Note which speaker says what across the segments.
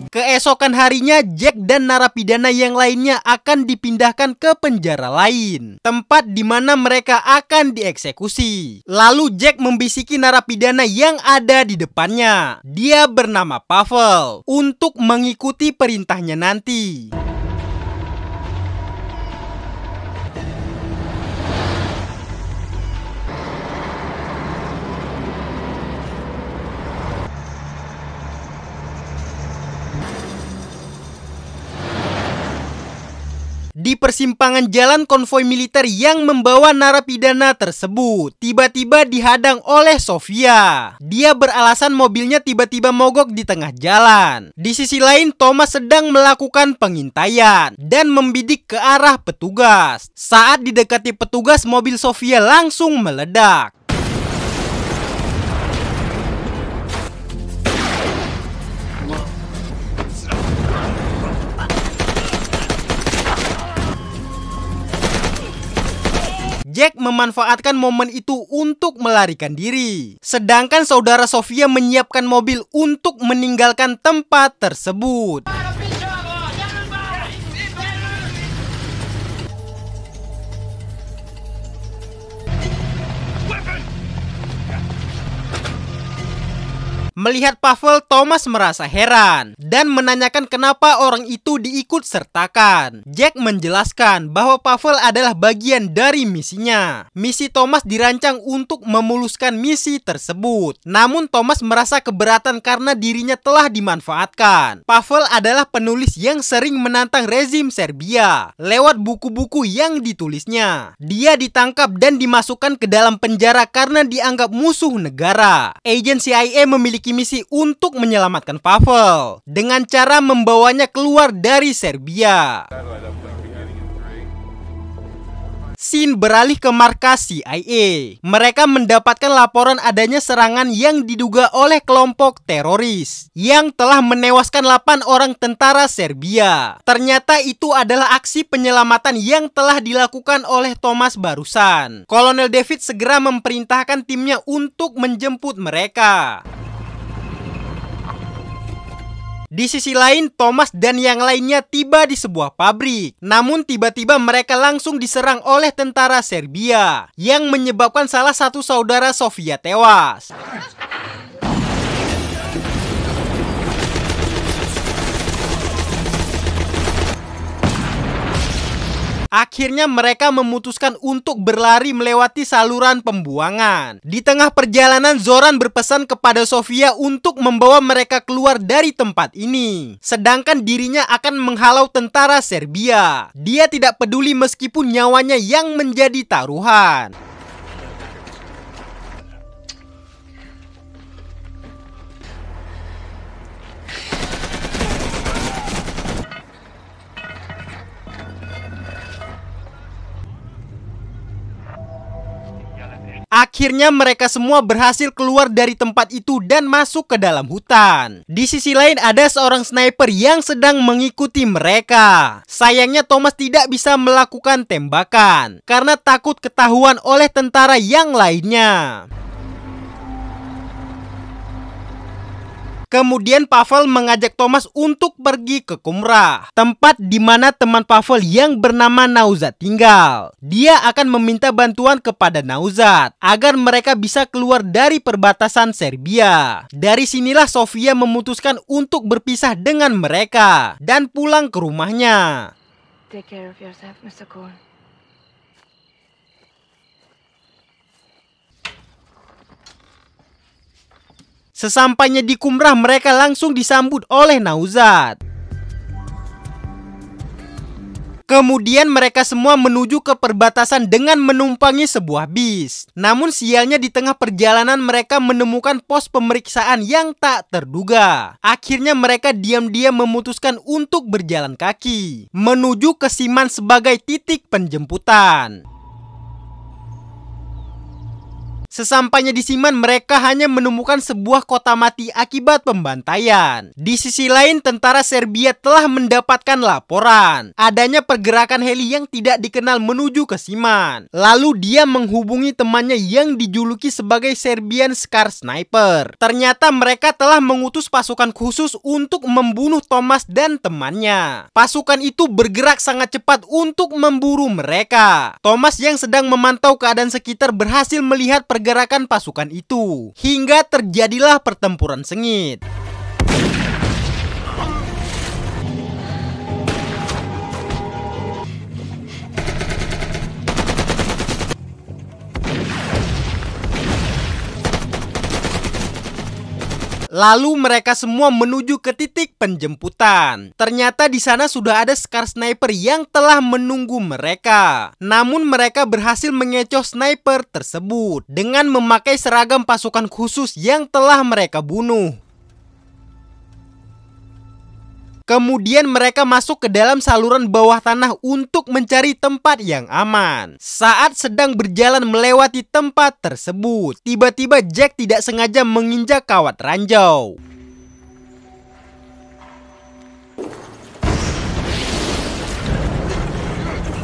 Speaker 1: Keesokan harinya, Jack dan narapidana yang lainnya akan dipindahkan ke penjara lain, tempat di mana mereka akan dieksekusi. Lalu Jack membisiki narapidana yang ada di depannya. Dia bernama Pavel untuk mengikuti perintahnya nanti. Di persimpangan jalan, konvoi militer yang membawa narapidana tersebut tiba-tiba dihadang oleh Sofia. Dia beralasan mobilnya tiba-tiba mogok di tengah jalan. Di sisi lain, Thomas sedang melakukan pengintaian dan membidik ke arah petugas. Saat didekati petugas, mobil Sofia langsung meledak. Jack memanfaatkan momen itu untuk melarikan diri. Sedangkan saudara Sofia menyiapkan mobil untuk meninggalkan tempat tersebut. Melihat Pavel, Thomas merasa heran dan menanyakan kenapa orang itu diikut sertakan. Jack menjelaskan bahwa Pavel adalah bagian dari misinya. Misi Thomas dirancang untuk memuluskan misi tersebut. Namun Thomas merasa keberatan karena dirinya telah dimanfaatkan. Pavel adalah penulis yang sering menantang rezim Serbia lewat buku-buku yang ditulisnya. Dia ditangkap dan dimasukkan ke dalam penjara karena dianggap musuh negara. Agen CIA memiliki misi untuk menyelamatkan Pavel dengan cara membawanya keluar dari Serbia. Scene beralih ke markas CIA. Mereka mendapatkan laporan adanya serangan yang diduga oleh kelompok teroris yang telah menewaskan 8 orang tentara Serbia. Ternyata itu adalah aksi penyelamatan yang telah dilakukan oleh Thomas barusan. Kolonel David segera memerintahkan timnya untuk menjemput mereka. Di sisi lain, Thomas dan yang lainnya tiba di sebuah pabrik. Namun tiba-tiba mereka langsung diserang oleh tentara Serbia yang menyebabkan salah satu saudara Sofia tewas. Akhirnya mereka memutuskan untuk berlari melewati saluran pembuangan. Di tengah perjalanan, Zoran berpesan kepada Sofia untuk membawa mereka keluar dari tempat ini. Sedangkan dirinya akan menghalau tentara Serbia. Dia tidak peduli meskipun nyawanya yang menjadi taruhan. Akhirnya mereka semua berhasil keluar dari tempat itu dan masuk ke dalam hutan. Di sisi lain ada seorang sniper yang sedang mengikuti mereka. Sayangnya Thomas tidak bisa melakukan tembakan karena takut ketahuan oleh tentara yang lainnya. Kemudian Pavel mengajak Thomas untuk pergi ke Kumrah, tempat di mana teman Pavel yang bernama Nauzat tinggal. Dia akan meminta bantuan kepada Nauzat agar mereka bisa keluar dari perbatasan Serbia. Dari sinilah Sofia memutuskan untuk berpisah dengan mereka dan pulang ke rumahnya.
Speaker 2: Take care of yourself, Mr. Cohen.
Speaker 1: Sesampainya di Kumrah, mereka langsung disambut oleh Nauzat. Kemudian mereka semua menuju ke perbatasan dengan menumpangi sebuah bis. Namun sialnya di tengah perjalanan mereka menemukan pos pemeriksaan yang tak terduga. Akhirnya mereka diam-diam memutuskan untuk berjalan kaki menuju ke Siman sebagai titik penjemputan. Sesampainya di Siman, mereka hanya menemukan sebuah kota mati akibat pembantaian. Di sisi lain, tentara Serbia telah mendapatkan laporan adanya pergerakan heli yang tidak dikenal menuju ke Siman. Lalu dia menghubungi temannya yang dijuluki sebagai Serbian Scar Sniper. Ternyata mereka telah mengutus pasukan khusus untuk membunuh Thomas dan temannya. Pasukan itu bergerak sangat cepat untuk memburu mereka. Thomas yang sedang memantau keadaan sekitar berhasil melihat pergerakan pasukan itu, hingga terjadilah pertempuran sengit. Lalu mereka semua menuju ke titik penjemputan. Ternyata di sana sudah ada Scar Sniper yang telah menunggu mereka. Namun mereka berhasil mengecoh sniper tersebut dengan memakai seragam pasukan khusus yang telah mereka bunuh. Kemudian mereka masuk ke dalam saluran bawah tanah untuk mencari tempat yang aman. Saat sedang berjalan melewati tempat tersebut, tiba-tiba Jack tidak sengaja menginjak kawat ranjau.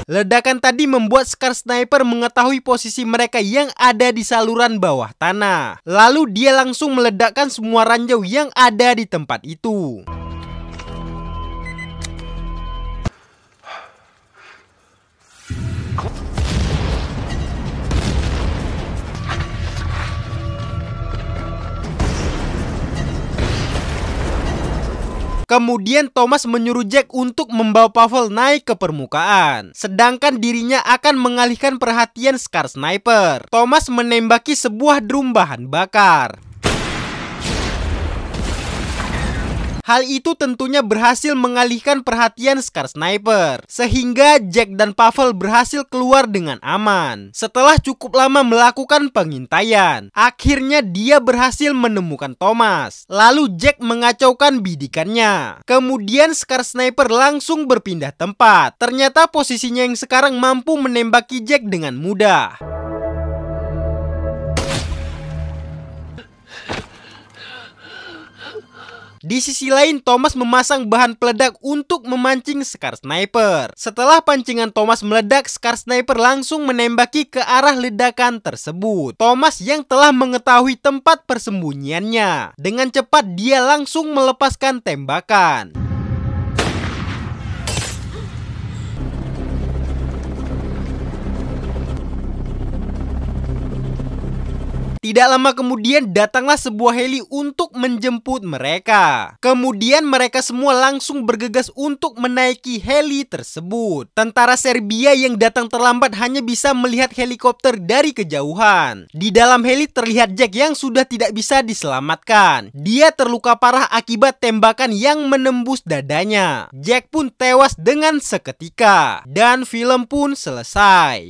Speaker 1: Ledakan tadi membuat Scar Sniper mengetahui posisi mereka yang ada di saluran bawah tanah. Lalu dia langsung meledakkan semua ranjau yang ada di tempat itu. Kemudian Thomas menyuruh Jack untuk membawa Pavel naik ke permukaan, sedangkan dirinya akan mengalihkan perhatian Scar Sniper. Thomas menembaki sebuah drum bahan bakar. Hal itu tentunya berhasil mengalihkan perhatian Scar Sniper, sehingga Jack dan Pavel berhasil keluar dengan aman. Setelah cukup lama melakukan pengintaian, akhirnya dia berhasil menemukan Thomas. Lalu Jack mengacaukan bidikannya. Kemudian Scar Sniper langsung berpindah tempat. Ternyata posisinya yang sekarang mampu menembaki Jack dengan mudah. Di sisi lain, Thomas memasang bahan peledak untuk memancing Scar Sniper. Setelah pancingan Thomas meledak, Scar Sniper langsung menembaki ke arah ledakan tersebut. Thomas yang telah mengetahui tempat persembunyiannya, dengan cepat dia langsung melepaskan tembakan. Tidak lama kemudian datanglah sebuah heli untuk menjemput mereka. Kemudian mereka semua langsung bergegas untuk menaiki heli tersebut. Tentara Serbia yang datang terlambat hanya bisa melihat helikopter dari kejauhan. Di dalam heli terlihat Jack yang sudah tidak bisa diselamatkan. Dia terluka parah akibat tembakan yang menembus dadanya. Jack pun tewas dengan seketika. Dan film pun selesai.